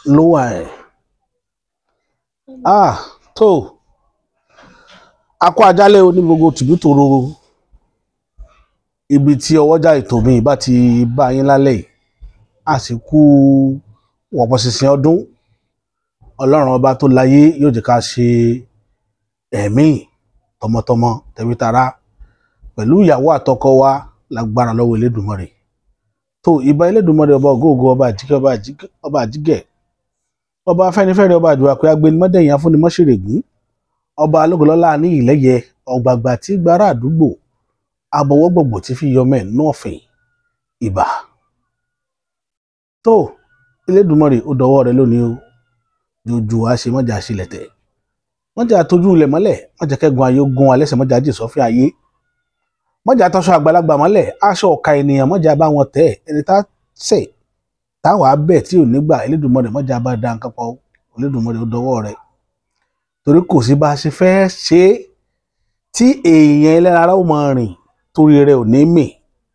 ló wà ẹ̀. Tó akọ àjálẹ̀ oní gbogbo tìbítòrò ibi tí ọwọ́jà ètò mi bá ti bá yín lálẹ́ yìí, àsìkò wọ̀pọ̀ ṣinṣin ọdún. Ọlọ́run ọba tó láyé yóò jẹ́ ká ṣe ẹ̀mí tọmọtọmọ tẹbítara pẹ̀lú ìyàwó àtọkọ wa lágbára lọ́wọ́ Elédùmarè. Tó ìbà Elédùmarè ọba ògóògó, ọba àjíkẹ́, ọba àjígẹ̀, ọba afẹ́nifẹ́re, ọba àdúrà pé agbẹnimọ́dẹ̀yìn afúnimọ́ṣẹ̀rẹ̀gún, ọba alógolọ́lá ní ìlẹ́yẹ, ọ̀gbàgbà tí gbára àdúgbò, abọwọ́gbọ̀gbọ̀ tí fi yọmọ ẹ̀ náà fìn ìbà. Tó Elédùmarè ó dọwọ́ rẹ lónìí o, jòjò á ṣe mọ́jà sílẹ̀tẹ̀, mọ́jà tójú ilẹ̀ mọ́lẹ̀, mọ́jà kẹ́gun ayé gun alẹ́sẹ̀, mọ́jà jì sọ́fẹ́ ayé, mọ́jà tọ́ṣọ àgbàlagbà mọ́lẹ̀, aṣọ ọ̀ka ènìyàn mọ́jà bá wọn tẹ̀, ẹni tá sẹ̀ táwọn abẹ́ tí ò nígbà Elédùmarè mọ́jà bá dá nǹkan pọ̀. Elédùmarè ó dọwọ́ rẹ, torí kò sí bá a ṣe fẹ́ ṣe tí èèyàn ẹlẹ́ran ara ó máa rìn torí rẹ ò ní mì,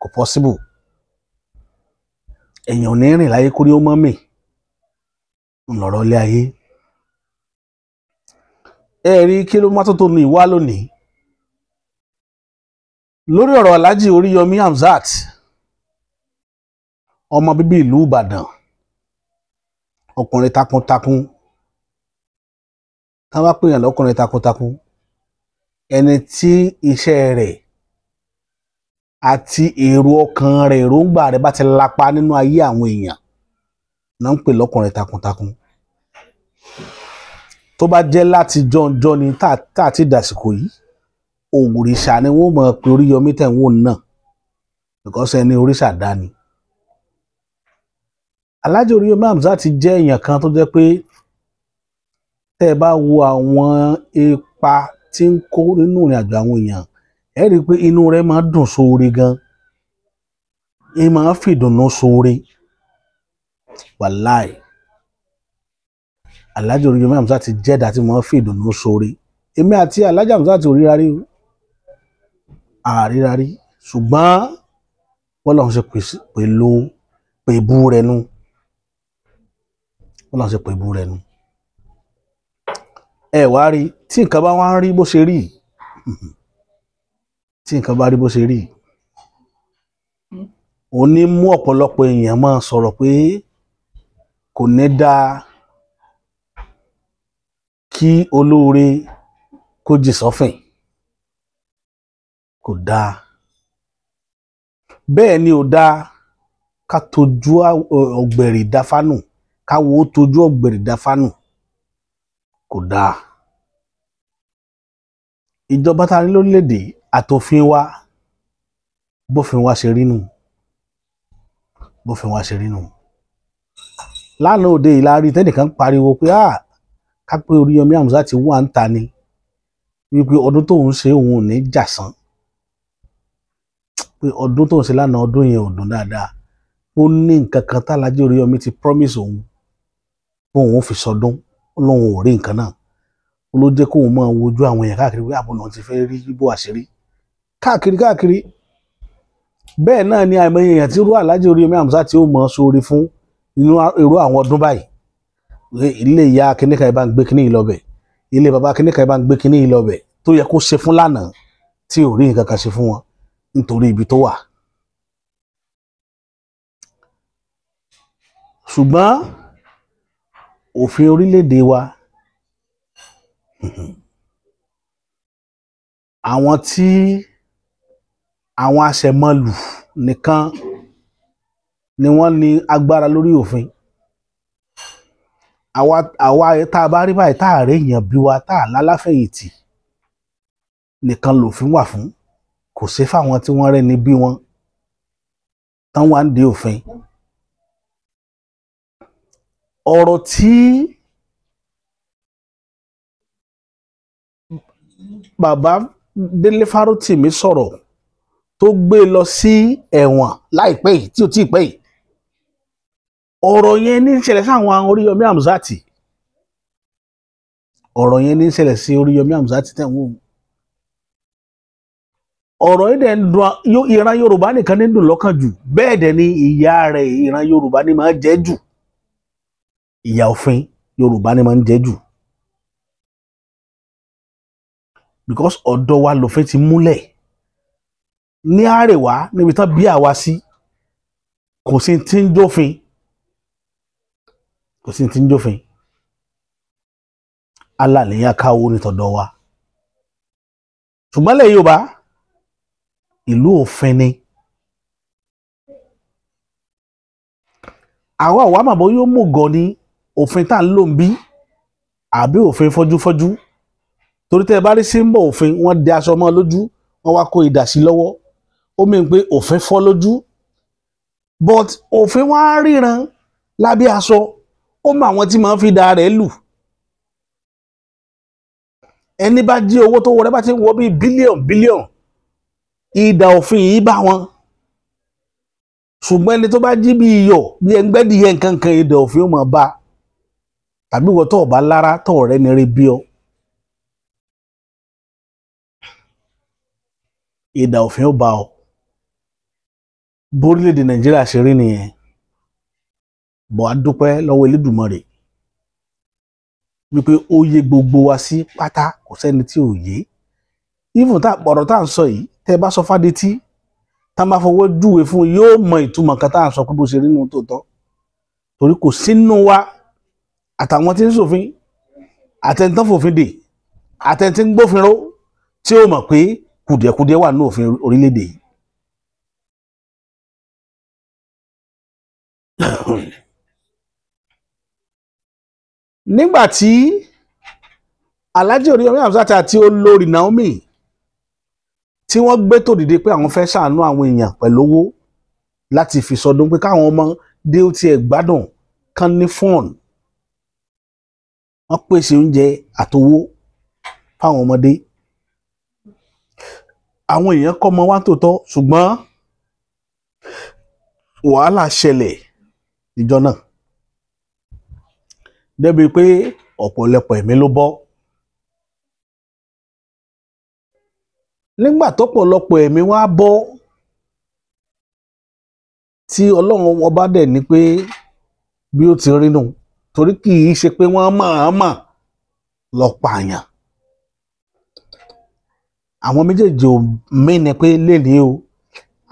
kò possible. Èèyàn ò ní rìn láyé kórí ó mọ́ mì, ńlọrọ̀ ilé ayé. Ẹ rí kí ló má tó ní ìwá lónìí lórí ọ̀rọ̀ Alhaji Oríyọmí Hamzat, ọmọ bíbí ìlú Ìbàdàn, ọkùnrin takuntakun. Tá bá pèèyàn lọ́kùnrin takuntakun, ẹni tí iṣẹ́ rẹ̀ àti èrò ọkàn rẹ̀, èròǹgbà rẹ̀ bá ti lapa nínú ayé àwọn èèyàn náà ń pè lọ́kùnrin takuntakun. Tó bá jẹ́ láti jọ́njọ́ ni tá ti dàsìkò yìí, òrìṣà ni wọ́n mọ̀ pé Oríyọmí tẹ̀ ń wò náà, because ẹni òrìṣà dá ni. Alhaji Oríyọmí Hamzat jẹ́ èèyàn kan tó jẹ́ pé tẹ́ ẹ bá wo àwọn ipa tí ń kó nínú ìrìn àjò àwọn èèyàn, ẹ rí i pé inú rẹ̀ máa dùn sóore gan, ẹ máa fìdùnnú sóore. Wàláì Alhaji Oríyọmí Hamzat jẹ́ ẹ̀dá tí máa fìdùnnú sóore. Èmi àti Alhaji Hamzat ò ríra rí o, àríra rí, ṣùgbọ́n wọ́n lọ́n ṣe pẹ̀lú pẹ̀bú rẹ̀ nu, wọ́n lọ́n ṣe pẹ̀bú rẹ̀ nu. Ẹ wá rí tí nǹkan bá wá ń rí bó ṣe rí, tí nǹkan bá rí bó ṣe rí, ó ní mú ọ̀pọ̀lọpọ̀ èèyàn máa sọ̀rọ̀ pé kò ní dáa kí olóore kó jì sọ́fìn, kò dáa. Bẹ́ẹ̀ ni ò dáa ká tojú ọ̀gbẹ̀rì dáfánù, káwo tojú ọ̀gbẹ̀rì dáfánù, kò dáa. Ìjọba ta ní lórílẹ̀-èdè àtòfin wa, bófin wa ṣe rí nù, bófin wa ṣe rí nù. Lánàá òde ìlàrí tẹ́nìkan pariwo pé ká pé Oríyọmí Hamzat wà ń ta ni, wípé ọdún tóun ṣe òun ò ní jàsán, pé ọdún tóun ṣe lánàá ọdún yẹn ò dùn dáadáa. Ó ní nǹkan kan tí Alhaji Oríyọmí ti promise òun pé òun ò fi sọdún, ó lóun ò rí nǹkan náà. Ó ló jẹ́ kóun máa wojú àwọn èèyàn káàkiri pé àbọ̀ náà ti fẹ́ rí bíbò àṣírí káàkiri. Bẹ́ẹ̀ náà ni àìmọye èèyàn tí irú Alhaji Oríyọmí Hamzat tí ó mọ̀ sórí fún irú àwọn ọdún báyìí. Ilé ìyá kíníkà ìbá ń gbé kíní ìlọbẹ̀, ilé bàbá kíníkà ìbá ń gbé kíní ìlọbẹ̀, tó yẹ kó ṣe fún lánàá tí ò rí nǹkan kan ṣe fún wọn nítorí ibi tó wà. Ṣùgbọ́n òfin orílẹ̀-èdè wa, àwọn tí àwọn aṣẹ̀mọlù nìkan ni wọ́n ní agbára lórí òfin. Àwa tá a bá rí báyìí tá a rí èèyàn bí wa, tá a lálàfẹ̀yìntì nìkan lòfin wà fún, kò sí fáwọn tí wọ́n rẹ́ni bí wọn tán wá ń de òfin. Ọ̀rọ̀ tí bàbá Délé Fárótìmí sọ̀rọ̀ tó gbé lọ sí ẹ̀wọ̀n láìpẹ́ yìí, tí ò tí ì pẹ́ yìí, ọ̀rọ̀ yẹn ní í ṣẹlẹ̀ sáwọn Oríyọmí Hamzat, ọ̀rọ̀ yẹn ní í ṣẹlẹ̀ sí Oríyọmí Hamzat tẹ̀wọ̀n. Ọ̀rọ̀ yìí dẹ̀ ń dùn ìran Yorùbá nìkan ní dùn lọ́kàn jù, bẹ́ẹ̀ dẹ̀ ni ìyá rẹ̀ ìran Yorùbá ní máa jẹ́ jù. ìyà òfin Yorùbá ni máa ń jẹ jù because ọ̀dọ̀ wa lòfin ti múlẹ̀ ní àrèwá níbi tán bí àwa sí kò sí tí ń jófin alàlẹ́yìn káwó ní tọ̀dọ̀ wa ṣùgbọ́n lẹ̀ Yorùbá ìlú òfin ni àwa màbọ̀ yóò mú gọ̀ ní òfin tá ń lò ń bí àbí òfin fọ́júfọ́jú torí tẹ́ ẹ bá rí símbọ̀ òfin wọ́n dẹ aṣọ mọ́ lójú wọ́n wá kó idà sí lọ́wọ́ ó mìíràn pé òfin fọ́ lójú but òfin wá ríran lábẹ́ aṣọ ó mọ àwọn tí máa ń fi idà rẹ̀ lù ẹni bá jí owó tó wọlé bá ti ń wọ bíi bílíọ̀n idà òfin yìí bá wọn ṣùgbọ́n ẹni tó bá jí bí iyọ̀ bí ẹgbẹ́dìyẹ nǹkan idà òfin ó máa bá tàbí wọ́n tó ọ̀bá lára tó ọ̀rẹ́ ni rí bí ọ idà òfin ó bá ọ bórílẹ̀-èdè Nàìjíríà ṣe rí nìyẹn bọ̀ á dúpẹ́ lọ́wọ́ Elédùmarè wípé ó yé gbogbo wa sí pátá kò sẹ́ni tí ò yé even ọ̀rọ̀ tá à ń sọ yìí tẹ́ bá sọ fádetí tá a máa fọwọ́ júwe fún yóò mọ ìtumọ̀ kan tá à ń sọ pé bó ṣe rí nínú tòótọ́ torí kò sínú wa àtàwọn tí ń ṣòfin àtẹnitán fòfin dè àtẹnití ń gbófin ró tí ó mọ̀ pé kùdìẹ̀kudiẹ wà ní òfin orílẹ̀-èdè yìí. nígbà tí Alhaji Oríyọmí Hamzat àti olórí Naomi tí wọ́n gbé tó dìde pé àwọn fẹ́ ṣàánú àwọn èèyàn pẹ̀lú owó láti fi sọdún pé káwọn ọmọ dé ó tiẹ̀ gbádùn kan ní fọ́ọ̀nù wọ́n pèsè oúnjẹ àtowó fáwọn ọmọdé àwọn èèyàn kọ́ ọmọ wa tòótọ́ ṣùgbọ́n wàhálà ṣẹlẹ̀ níjọ́ náà débi pé ọ̀pọ̀lọpọ̀ ẹ̀mí ló bọ́ nígbà tọ́pọ̀lọpọ̀ ẹ̀mí wá bọ́ tí Ọlọ́run ọba dẹ̀ ní pé bí ó ti rí nù torí kì í ṣe pé wọ́n máa lọ pààyàn àwọn méjèèjì ò mẹ́ni pé lẹ́ni o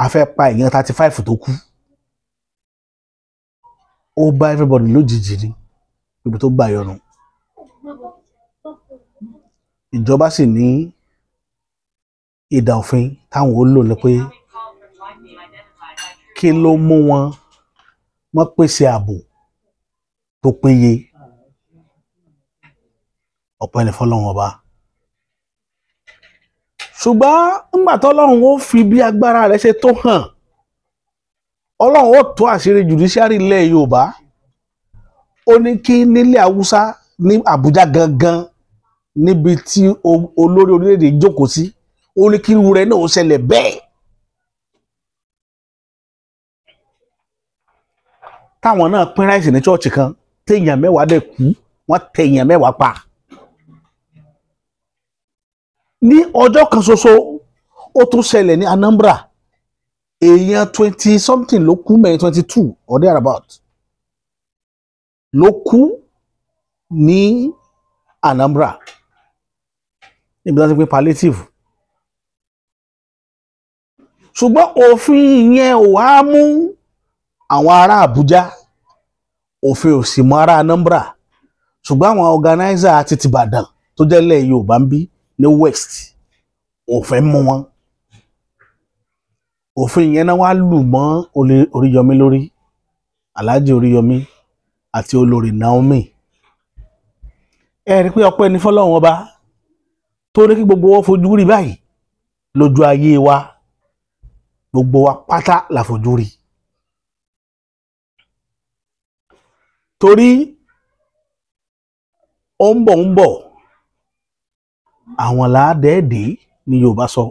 a fẹ́ pa èèyàn 35 tó kú ó bá everybody lójijì ni ibi tó gbà yọnu ìjọba sì ní ìdà òfin táwọn ó lò ní pé kí ló mú wọn pèsè ààbò tó péye ọ̀pọ̀ ẹni fọ́lọ́run ọba ṣùgbọ́n nígbà tó Ọlọ́run ó fi bí agbára rẹ̀ ṣe tó hàn Ọlọ́run ó tó àṣírí judiciary ilẹ̀ Yorùbá ó ní kí nílẹ̀ Haúsá ní Àbújá gangan níbi tí olórí orílẹ̀-èdè jókòó sí ó ní kí irú rẹ̀ náà ó ṣẹlẹ̀ bẹ́ẹ̀ táwọn náà pín ráìsì ní ṣọ́ọ̀ṣì kan téèyàn 10 dẹ̀ kú wọ́n tẹ èèyàn 10 pa ní ọjọ́ kan ṣoṣo ó tún ṣẹlẹ̀ ní Anambra èèyàn 20 something ló kú mẹ́rin 22 or thereabout ló kú ní Anambra níbi tí wọ́n ti pín palliative ṣùgbọ́n òfin yẹn ò wá mú àwọn ará Àbújá òfin ò sì mú ará Anambra ṣùgbọ́n àwọn organizer àti tìbàdàn tó jẹ́ ilẹ̀ Yorùbá ń bí ní West òfin mú wọn òfin yẹn náà wá lù mọ́ Oríyọmí lórí Alhaji Oríyọmí àti olórí Naomi ẹ rí pé ọpẹ́ ní fọ́lọ́run ọba tó ní kí gbogbo wọn fojú rí báyìí lójú ayé wa gbogbo wa pátá la fojú rí torí ó ń bọ̀ àwọn làádẹ́ẹ̀dẹ́ ni Yorùbá sọ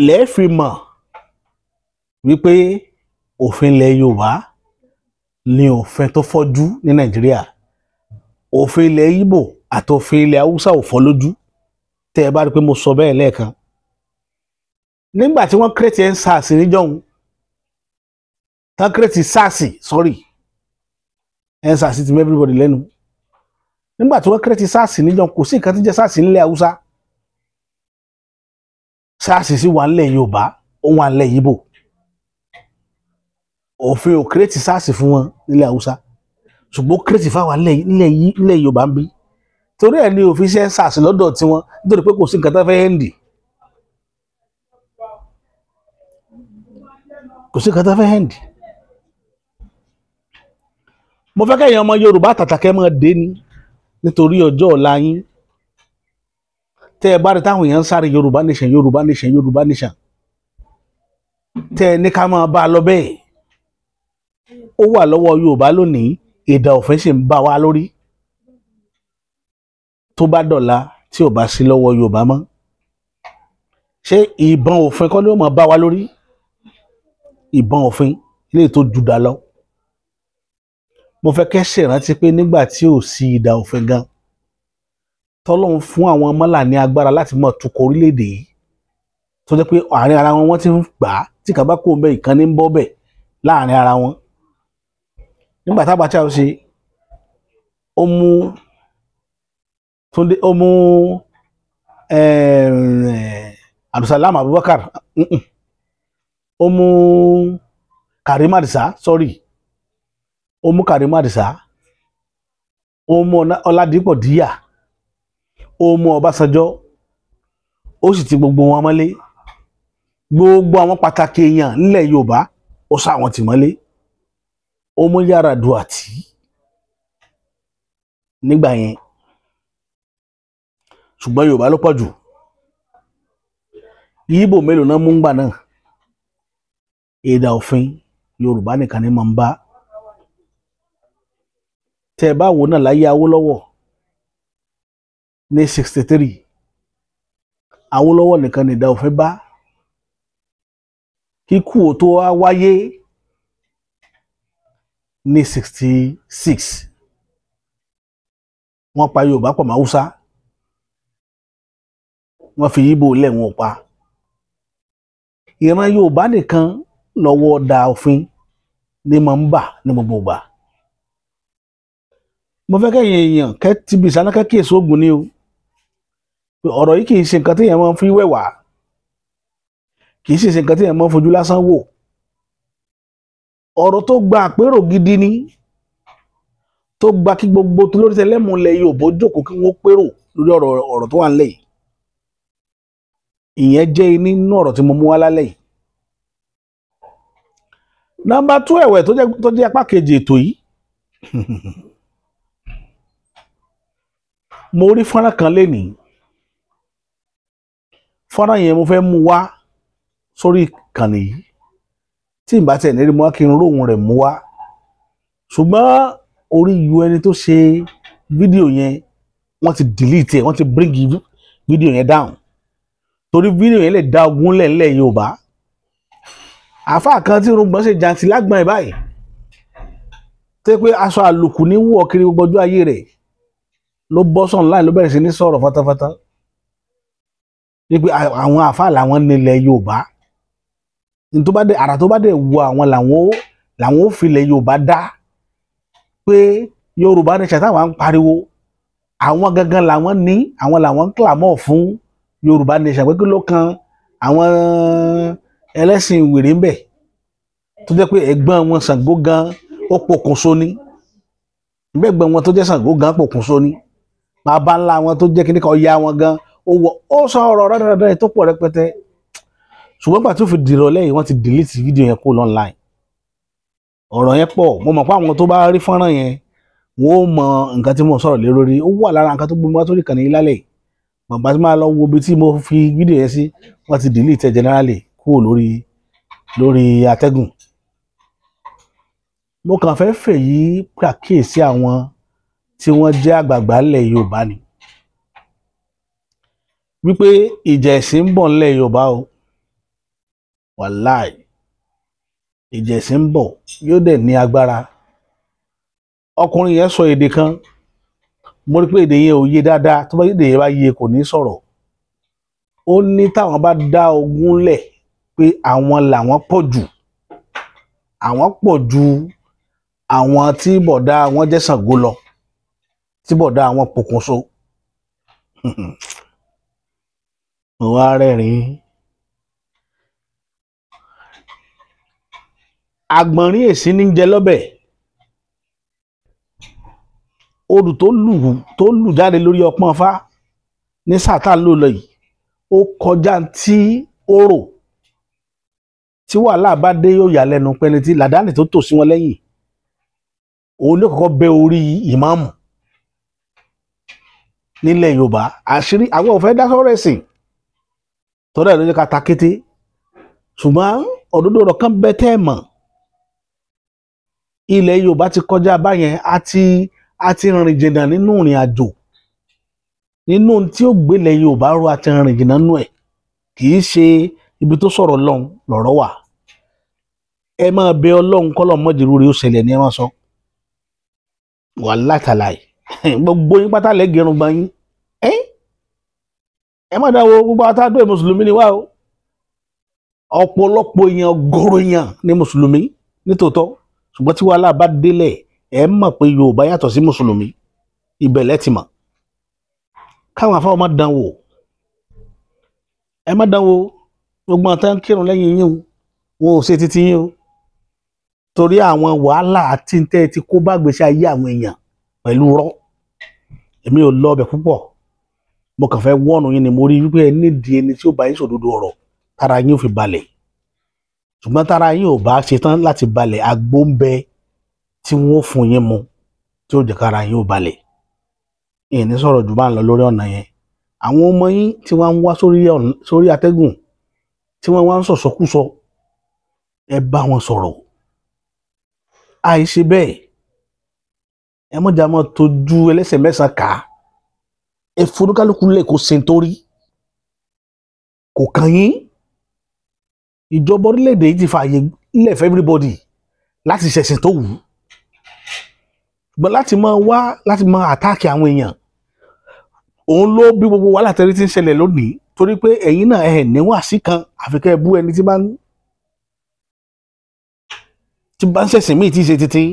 lẹ́ẹ̀fì mọ̀ wípé òfin ilẹ̀ Yorùbá ni òfin tó fọ́jú ní Nàìjíríà òfin ilẹ̀ Ìgbò àti òfin ilẹ̀ Haúsá ò fọ́ lójú tẹ́ ẹ bá rí pé mo sọ bẹ́ẹ̀ lẹ́ẹ̀kan nígbà tí wọ́n create EndSARS níjọ́hun tán kírètì SARS sorry SARS ti mọ everybody lẹ́nu nígbà tí wọ́n kírètì SARS níjọ́ kò sí nǹkan tí jẹ́ SARS nílẹ̀ Haúsá SARS sì wà nílẹ̀ Yorùbá ó wà nílẹ̀ Ìgbò òfin ò kírètì SARS fún wọn nílẹ̀ Haúsá ṣùgbọ́n kírètì fáwọn nílẹ̀ Yorùbá ń bí torí ẹ̀ ní òfin ṣe SARS lọ́dọ̀ tiwọn nítorí pé kò sí nǹkan tó fẹ́ hẹ́ndì kò sí nǹkan tó fẹ́ hẹ́ndì. Mo fẹ́ kẹ́yìn ọmọ Yorùbá tàtàkẹ́ mọ́ dé ní nítorí ọjọ́ ọ̀la yín tẹ́ ẹ bá rí táwọn èèyàn ń sáré Yorùbá nation Yorùbá nation Yorùbá nation tẹ́ ẹ ní ká máa bá a lọ bẹ́ẹ̀ ó wà lọ́wọ́ Yorùbá lónìí ìdà òfin sì ń bá wa lórí tó bá dọ̀la tí ò bá sí lọ́wọ́ Yorùbá mọ́ ṣé ìbọn òfin kọ́ ló máa bá wa lórí ìbọn òfin ilé tó jù dá lọ. Mo fẹ́ kẹ́ ṣèrántí pé nígbà tí ò sí ìdà òfin gan tọ́lọ́run fún àwọn mọ́là ní agbára láti mọ̀ tukọ̀ orílẹ̀-èdè yìí tó jẹ́ pé àárín ara wọn wọ́n ti ń gbà á tí kàbá kò ń bẹ ìkànnì ń bọ́ bẹ̀ láàrin ara wọn. Nígbà tá Abacha ó ṣe ó mú Abdulsalam Abubakar ó mú Karim Adisa sorry ó mú Karim Adisa ó mú Ọládìpọ̀ Díyà ó mú Ọbásanjọ́ ó sì ti gbogbo wọn mọ́lé gbogbo àwọn pàtàkì èèyàn nílẹ̀ Yorùbá ó sá wọn tì mọ́lé ó mú Yar'Adua tì nígbà yẹn ṣùgbọ́n Yorùbá ló pọ̀ jù Ìgbò mélòó náà mú ngbà náà ìdà òfin Yorùbá nìkan ni máa ń bá tẹ́ ẹ bá wò náà láyé Awólọ́wọ̀ ní 63 Awólọ́wọ̀ nìkan ni ìdà òfin bá kíkú ò tó wá wáyé ní 66 wọ́n pa Yorùbá pọ̀ mọ́ Haúsá wọ́n fi Ìgbò lẹ̀ wọ́n pa ìran Yorùbá nìkan lọ́wọ́ da òfin ní máa ń bà ní gbogbo ìgbà. Mo fẹ́ kẹ́yìn èèyàn kẹ́tìbí sáná kẹ́kíyèsí ogun ni o ọ̀rọ̀ yìí kì í ṣe nǹkan tí èèyàn máa ń fi wẹ̀wà kì í ṣe nǹkan tí èèyàn máa ń fojú lásán wò ọ̀rọ̀ tó gba àpérò gidi ni tó gba kí gbogbo tó lórí tẹlẹ́mù ilẹ̀ Yorùbá jókòó kí wọ́n pérò lórí ọ̀rọ̀ tó wà nílẹ̀ yìí ìyẹn jẹ́ nínú ọ̀rọ̀ tí mo mú wá lálẹ́ yìí. Nọ́mbà 2 ẹ̀wẹ̀ tó jẹ́ apá kejì ètò yìí mo rí fọ́nrán kan lénìí fọ́nrán yẹn mo fẹ́ mú wá sórí ìkànnì yìí tí n bá tẹ̀ ní rí mo wá kí n róhùn rẹ̀ mú wá ṣùgbọ́n orí yu ẹni tó ṣe fídíò yẹn wọ́n ti delete ẹ̀ wọ́n ti bring fídíò yẹn down torí fídíò yẹn lè dá ogun lẹ̀ Yorùbá àfáà kan tí irùngbọ̀n ṣe jàǹtì lágbọ̀n ẹ̀ báyìí tó yẹ pé aṣọ àlùkù ní wọ̀ kiri gbogbo ọjọ́ ayé rẹ̀ ló bọ́ sọ̀n láì ló bẹ̀rẹ̀ sí ní sọ̀rọ̀ fatafata wípé àwọn àfáà làwọn nílẹ̀ Yorùbá ní tó bá dé àrà tó bá dé wọ àwọn làwọn ò filẹ̀ Yorùbá dá pé Yorùbá ní ṣàtàwọn ń pariwo àwọn gangan làwọn ní àwọn làwọn ń clamor fún Yorùbá nation pé kí ló kan àwọn ẹlẹ́sìn wèrè ń bẹ tó jẹ́ pé ẹ̀gbọ́n wọn Ṣàngó gan ó pokùnso ní ẹ̀gbọ́n wọn tó jẹ́ Ṣàngó gan pokùnso ní bàbá ńlá wọn tó jẹ́ kíníkà ọya wọn gan ó sọ ọ̀rọ̀ rárá tó pọ̀ rẹpẹtẹ ṣùgbọ́n gbà tó fi dìrọ̀ lẹ́yìn wọ́n ti delete fídíò yẹn kó online ọ̀rọ̀ yẹn pọ̀ mo mọ̀ pé àwọn tó bá rí fọ́nrán yẹn wọ́n ó mọ nǹkan tí mo sọ̀rọ̀ lé lórí ó wà lára nǹkan tó gbé mi wá sórí ìkànnì yìí lálẹ́ bàbá tí máa lọ wo ibi tí mo fi fídíò yẹn sí wọ́n ti delete generally kúrò lórí atẹ́gùn. Mo kàn fẹ́ fèyí pàkíyèsí àwọn tí wọ́n jẹ́ àgbààgbà ilẹ̀ Yorùbá ni wípé ìjà ẹ̀sìn ń bọ̀ nílẹ̀ Yorùbá o wàláì ìjà ẹ̀sìn ń bọ̀ yóò dẹ̀ ní agbára. Ọkùnrin yẹn sọ èdè kan mo rí pé èdè yẹn ò yé dáadáa tó bá èdè yẹn bá yé kò ní sọ̀rọ̀ ó ní táwọn bá dá ogun lẹ̀ pé àwọn làwọn pọ̀ jù àwọn pọ̀ ju àwọn tí bọ̀dá wọn jẹ́ Ṣàngó lọ, tí bọ̀dá wọn pokùnso. mo wá rẹ́rìn-ín. àgbọ̀nrín èsì ní jẹ lọ́bẹ̀. odù tó lù jáde lórí ọpọ́n Ifá ní sátá ló lọ yìí ó kọjá tí ó rò. tí wàhálà bá dé yóò yà lẹ́nu pẹ́ni tí làdáni tó tò sí wọn lẹ́yìn òun ló kọ́kọ́ bẹ́ orí ìmáàmù nílẹ̀ Yorùbá. àṣírí àwọn ò fẹ́ dá sọ́rọ̀ ẹ̀sìn tọ́lá ẹ̀ ló jẹ́ ká ta kété, ṣùgbọ́n òdodo ọ̀rọ̀ kan bẹ́ tẹ́ ẹ̀ mọ̀. ilẹ̀ Yorùbá ti kọjá báyẹn, a ti rìn jìnnà nínú ìrìn àjò, nínú tí ó gbélé Yorùbá ró, a ti rìn jìnnà nínú ẹ̀. kì í ṣe ibi tó sọ̀rọ̀ lọ́rọ̀ wà. ẹ máa bẹ Ọlọ́run kọ́lọ̀ mọ́jìrú rẹ̀ ó ṣẹlẹ̀ ní ẹ máa sọ. wàláhì tàláhì gbogbo yín pátá lẹ́gẹ̀rún gbọ́n yín. ẹ má dáwọ́ gbogbo àtàdó mùsùlùmí ni wá o. ọ̀pọ̀lọpọ̀ èèyàn, ọgọ́rọ̀ èèyàn ní mùsùlùmí nítòótọ́, ṣùgbọ́n tí wàhálà bá délẹ̀ ẹ mọ̀ pé Yorùbá yàtọ̀ sí mùsùlùmí. ìbẹ̀lẹ̀ ti mọ̀. káwọn afáwọn má dán wò, ẹ má dán wò. gbogbo àtàn kírun lẹ́yìn yín o, wọn ò ṣe títí yín o, torí àwọn wàhálà àti tẹ́ ti kó bá gbèsè ayé àwọn èèyàn pẹ̀lú rọ́. èmi ò lọ ọbẹ̀ púpọ̀, mo kàn fẹ́ wọ́ọ̀nù yín ni mo rí wípé ẹ nídìí ẹni tí ó bá yín sòdodo ọ̀rọ̀ tára yín ò fi balẹ̀. ṣùgbọ́n tára yín ò bá ṣetán láti balẹ̀, àgbo ń bẹ tí wọ́n fún yín mu tí ó jẹ́ kára yín ò balẹ̀. ìyẹn ní sọ̀rọ̀ jù bá ń lọ lórí ọ̀nà yẹn. àwọn ọmọ yín tí wọ́n ń wá sórí atẹ́gùn tí wọ́n wá ń sọ̀sọ́kúsọ, ẹ bá wọn sọ̀rọ̀. àìṣe bẹ́ẹ̀ ẹ mọ̀jà mọ́ tójú ẹlẹ́sẹ̀ mẹ́sàn-án ká. ẹ fonúkálùkù lẹ̀ kó ṣe nítorí kò kàn yín. ìjọba orílẹ̀-èdè yìí ti fààyè lẹ̀ fún everybody láti ṣẹ̀sìn tó wù ú. ṣùgbọ́n láti máa àtáàkì àwọn èèyàn, òun ló bí gbogbo wàhálà tẹ́rí tí ń ṣẹlẹ̀ lónìí. torí pé ẹ̀yin náà ẹ̀ níwà sí kan àfikẹ́ ẹ bú ẹni tí bá ń ṣẹ̀sìn míì tí í ṣe títí.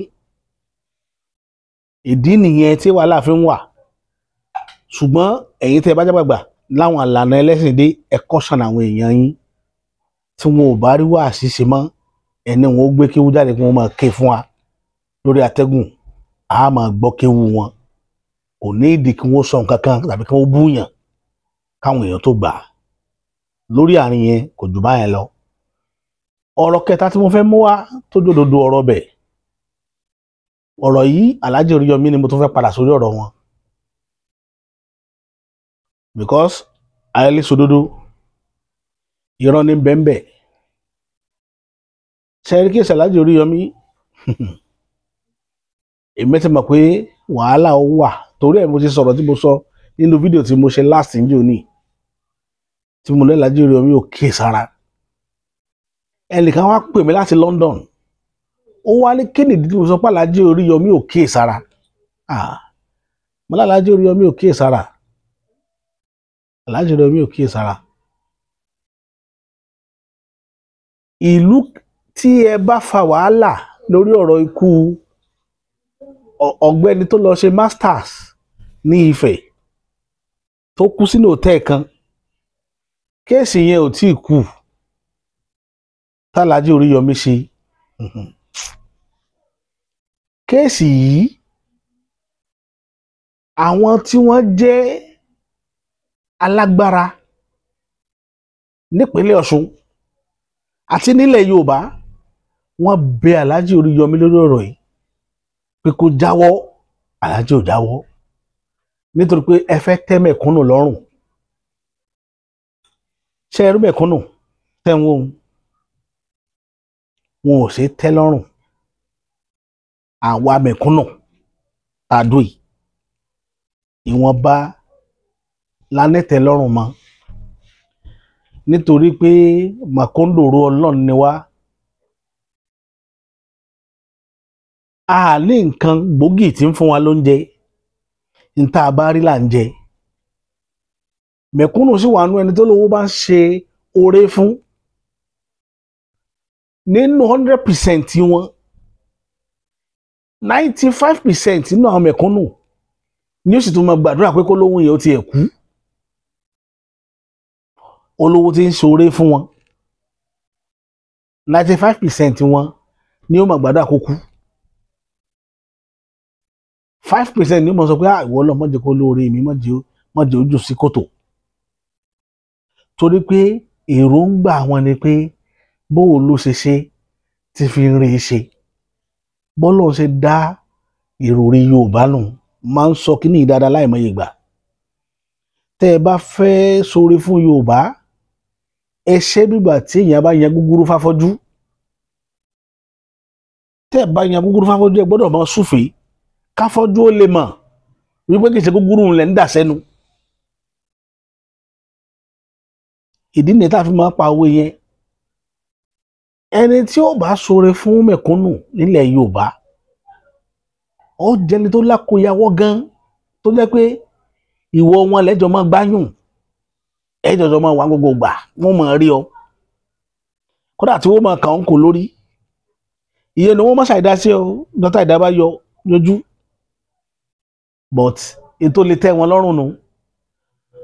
ìdí nìyẹn tí wàhálà fi ń wà. ṣùgbọ́n ẹ̀yin tẹ́ ẹ bá jágbàgbà láwọn àlànà ẹlẹ́sìn dé, ẹ caution àwọn èèyàn yín tí wọn ò bá rí wà ṣíṣe mọ́, ẹni wọn ó gbé kéwú jáde kí wọ́n máa ké fún wa lórí atẹ́gùn, a máa gbọ́ kéwú wọn. kò ní ìdí kí wọ́n sọ nǹkan kan tàbí kí wọ́n búyàn káwọn èèyàn tó gbà á. lórí àárín yẹn kò jù báyẹn lọ. ọ̀rọ̀ kẹta tí mo fẹ́ mú wá tó jòdòdó ọ̀rọ̀ bẹ̀, ọ̀rọ̀ yìí Alhaji Oríyọmí ni mo tún fẹ́ padà sórí ọ̀rọ̀ wọn, because ayẹlẹ sódódó irọ́ ní bẹ́ńbẹ́. sẹ́ríkì Alhaji Oríyọmí èmi ti mọ̀ pé wàhálà ó wà, torí ẹ̀ mo ti sọ̀rọ̀ tí mo sọ nínú fídíò tí mo ṣe last níjó ní tí mo lẹ́ Alhaji Oríyọmí ò kíyè sára. ẹnìkan wá pè mí láti London, ó wá ní kí nìdí tí mo sọ pé Alhaji Oríyọmí ò kíyè sára. mo lá Alhaji Oríyọmí ò kíyè sára. Alhaji Oríyọmí ò kíyè sára. ìlú tí ẹ bá fa wàhálà lórí ọ̀rọ̀ ikú ọ̀gbẹ́ni tó lọ ṣe masters ní Ifẹ̀ tó kú sínú hòtẹ́ẹ̀ kan, kéèsì yẹn ò tí ì kú t'Alhaji Oríyọmí ṣe. kéèsì yìí àwọn tí wọ́n jẹ́ alágbára nípínlẹ̀ Ọ̀ṣun àti nílẹ̀ Yorùbá wọ́n bẹ Alhaji Oríyọmí lórí ọ̀rọ̀ yìí pé kó jáwọ́. Alhaji ò jáwọ́ nítorí pé ẹ fẹ́ tẹ́ mẹ̀kúnnù lọ́rùn. ṣé ẹ rí mẹ̀kúnnù tẹ́wọ́n wọn ò ṣe tẹ́ lọ́rùn. àwa mẹ̀kúnnù tàdó yìí ìwọ̀nba lánẹ́tẹ̀ lọ́rùn mọ́, nítorí pé màkóńdòrò Ọlọ́run ni wá. a ní nǹkan gbòógì tí ń fún wa lóúnjẹ, níta bá rí là ń jẹ. mẹ̀kúnnù sì wà nú ẹni tó lówó bá ń ṣe oore fún. nínú 100% wọn 95% nínú àwọn mẹ̀kúnnù ni ó sì tún máa gbàdúrà pé kó lóhun yẹn ó tiẹ̀ kú. Olówó tí ń ṣoore fún wọn 95% wọn ni ó máa gbàdúrà kó kú. 5% ni ó máa sọ pé ìwọ lọ má jẹ́ kó lóore mi, má jẹ́ ojú sí kòtò. Torí pé èròǹgbà wọn ni pé bóò ló ṣe ti fi ń rí i ṣe. Bọ́lọ̀ ṣe dá ìròrí Yorùbá nù, máa ń sọ kíní dáadáa láìmọye ìgbà. Tẹ́ ẹ bá fẹ́ ṣoore fún Yorùbá, ẹ ṣe bígbà tí èèyàn bá yan gúgúrú fáfọ́jú. Tẹ́ ẹ bá yan gúgúrú fáfọ́jú, ẹ gbọ́dọ̀ máa súfèé káfọ́jú ó lè mọ̀ wípé kìí ṣe gúgúrú ńlẹ̀ ń dà sẹ́nu. Ìdí nìyẹn tá a fi máa pa òwe yẹn. Ẹni tí ó bá ṣoore fún mẹ̀kúnnù nílẹ̀ Yorùbá, ó jẹni tó lákòyawọ́ gan, tó jẹ́ pé ìwọ wọn lẹ́jọ́ máa gbáyùn, ẹjọ́jọ́ máa wà gbogbo gbà, wọ́n máa rí ọ. Kódà tí wọ́n máa kàn ń kò lórí, ìyẹn ni wọ́n máa ṣàìdá sí ọ dọ́tà ìdá bá yọjú. But ètò lè tẹ́ wọn lọ́rùn nù.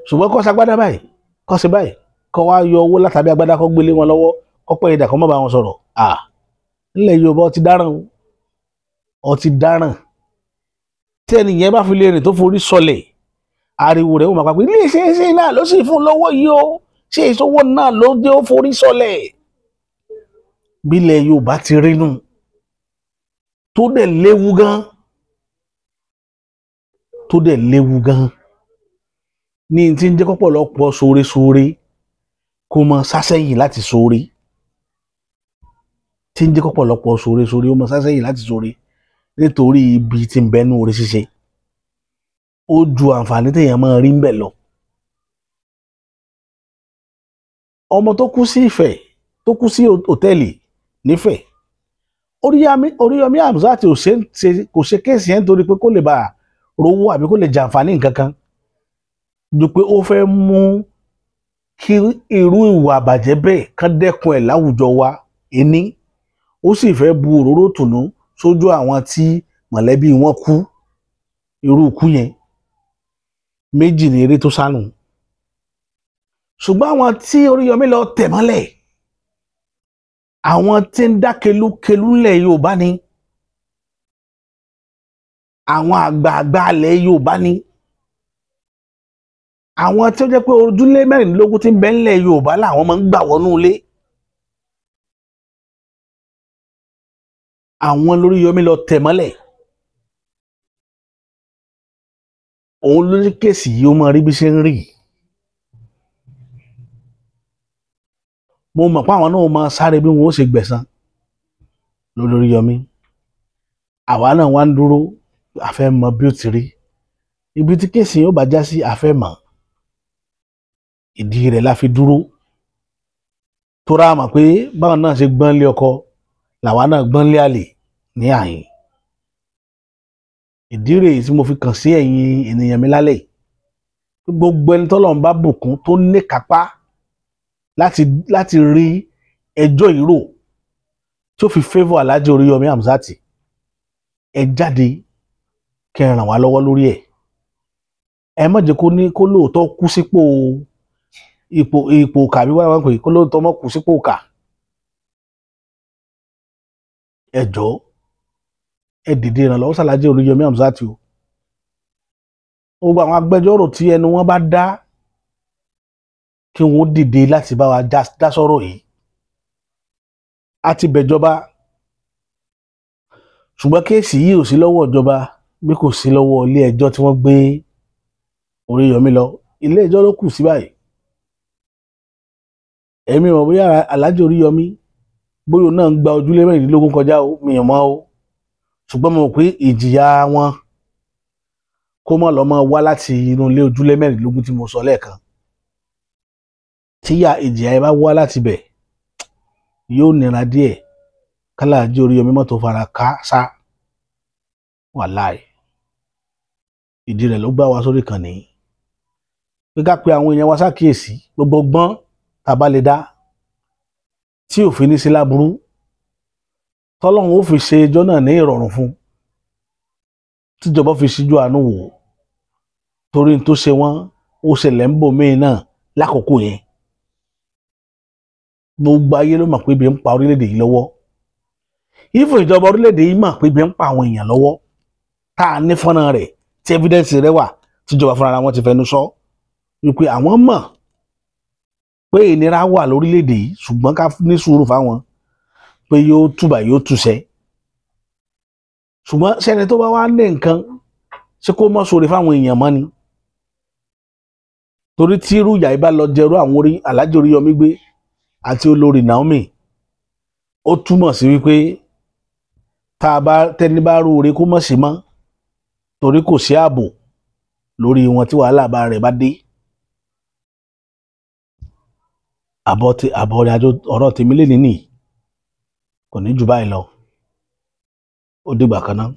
Ṣùgbọ́n kọ́ ṣagbádá báyìí, kọ́ ṣe báyìí, kọ́ wá yọ owó látàbí agbádá kọ́ gbélé wọn lọ́wọ́, kọ́ pẹ́ ìdà kan má bá wọn sọ̀rọ̀. Nílẹ̀ Yorùbá ó ti dáràn o, ó ti dáràn. Tí ẹni yẹn bá fi lè rìn tó forí sọlẹ̀, ariwo rẹ̀ ó máa pa pé ilé iṣẹ́ náà ló sì fún lọ́wọ́ yìí o, ṣé ìṣòwò náà ló dé ó forí sọlẹ̀. Bílẹ̀ Yorùbá ti rí nù, tó dẹ̀ léwu gan, tó dẹ̀ léwu gan. Ní ti ń jẹ́ kọ́pọ̀lọpọ̀ ṣoore kó mọ sásẹ́yìn láti ṣoore. Tí ń jẹ́ kọ́pọ̀lọpọ̀ ṣoore ó mọ sásẹ́yìn láti ṣoore nítorí ibi tí ń bẹnu oore ṣíṣe. Ó ju àǹfààní téèyàn máa rí ń bẹ̀ lọ. Ọmọ tó kú sí Ifẹ̀, tó kú sí hòtẹ́ẹ̀lì nífẹ̀ẹ́, Oríyọmí Hamzat kò ṣe kéèsì yẹn nítorí pé kó lè bá rówó àbí kó lè jàǹfààní nǹkan kan, ju pé ó fẹ́ mú kí irú ìwà àbàjẹ́ bẹ́ẹ̀ kán dẹ́kun ẹ̀ láwùjọ wa ẹni. Ó sì fẹ́ bu òróró tùnú sójú àwọn tí mọ̀lẹ́bí wọn kú. Irú ikú yẹn méjì ní eré tó sánù. Ṣùgbọ́n àwọn tí Oríyọmí lọ tẹ̀ mọ́lẹ̀, àwọn tí ń dá kelúkelú ńlẹ̀ Yorùbá ni, àwọn àgbààgbà ilẹ̀ Yorùbá ni, àwọn tí ó jẹ́ pé ojúlé 16 tí ń bẹ ńlẹ̀ Yorùbá làwọn máa ń gbà wọnú ilé. Àwọn l'Oríyọmí lọ tẹ̀ mọ́lẹ̀. Òun ló ní kéèsì yìí ó máa rí bí ṣe ń rí. Mo mọ̀ pé àwọn náà máa sáré bí wọn ó ṣe gbẹ̀san lórí Oríyọmí. Àwa náà wá ń dúró, a fẹ́ mọ bí ó ti rí. Ibi tí kéèsì yóò bá já sí, a fẹ́ mọ̀. Ìdí rẹ̀ la fi dúró. Tó rá mọ̀ pé báwọn náà ṣe gbọ́n lé ọkọ, làwa náà gbọ́n lé àlè ní àyìn. Ìdí rẹ̀ tí mo fi kàn sí ẹ̀yin ènìyàn mi lálẹ́ yìí. Gbogbo ẹni tọ́lọ́run bá bùkún tó ní kápá láti rí ẹjọ́ ìró tí ó fi favour Alhaji Oríyọmí Hamzat, ẹ jáde kẹ́ ẹ ràn wá lọ́wọ́ lórí ẹ̀. Ẹ má jẹ́ kó lóòótọ́ kú sípò ipò òkà bí wọ́n pè, kó lóòótọ́ mọ́ kú sípò òkà. Ẹ jọ̀ọ́, ẹ dìde ìrànlọ́wọ́ sí Alhaji Oríyọmí Hamzat o. Gbogbo àwọn agbẹjọ́rò tí ẹnu wọn bá dá, kí wọ́n dìde láti bá wa dá sọ́rọ̀ yìí. A ti bẹ̀jọba, ṣùgbọ́n kéèsì yìí ò sí lọ́wọ́ ìjọba bí kò sí lọ́wọ́ ilé ẹjọ́ tí wọ́n gbé Oríyọmí lọ. Ilé ẹjọ́ ló kù sí báyìí. Èmi mọ̀ bóyá Alhaji Oríyọmí bóyá náà ń gba ojúlé 16 kọjá o, mi ò mọ̀ o. Ṣùgbọ́n mo mọ̀ pé ìjìyà wọn kó mọ̀ lọ́mọ wá láti inú ilé ojúlé 16 tí mo sọ lẹ́ẹ̀kan. Tíyà ìjìyà ẹ bá wá láti bẹ̀, yóò nira díẹ̀ k'Alhaji Oríyọmí mọ́tò fara káásá. Wàláì. Ìdí rẹ̀ ló gbá wa sórí kan ní pé ká pe àwọn èèyàn wa ṣàkíyèsí gbogbo gbọ́n tá bá lè dá tí òfin ní sí láburú tọ́lọ́run ó fi ṣe ẹjọ́ náà ní ìrọ̀rùn fún tíjọba fi ṣíjú àánú wò torí tó ṣe wọ́n ó ṣẹlẹ̀ ń bò míì náà lákòókò yẹn gbogbo ayé ló mọ̀ pé ibi ń pa orílẹ̀-èdè yìí lọ́wọ́ ìfún ìjọba orílẹ̀-èdè yìí mọ̀ pé ibi ń pa àwọn èèyàn lọ́wọ́ tá a ní fọ́nrán rẹ̀ tí evidence rẹ̀ wà tíjọba fúnra wọn ti fẹnu sọ wípé àwọn mọ̀ pé ìnira wà lórílẹ̀-èdè yìí ṣùgbọ́n ká ní sùúrù fáwọn pé yóò túbà yóò túṣẹ́ ṣùgbọ́n sẹ́ni tó bá wá ní nǹkan ṣé kó mọ́ sóore fáwọn èèyàn mọ́ ni torí tí irú ìyá yìí bá lọ jẹrú àwọn Alhaji Oríyọmí gbé àti olórí Naomi ó túmọ̀ sí wípé tá a bá tẹni bá rú oore kó mọ̀ sí mọ́ torí kò sí ààbò lórí wọn tí wàhálà bá rẹ̀ bá dé àbọ̀ ìrìnàjò ọ̀rọ̀ tèmi lé nìyí kò ní jù báyìí lọ ó dìgbà kan náà.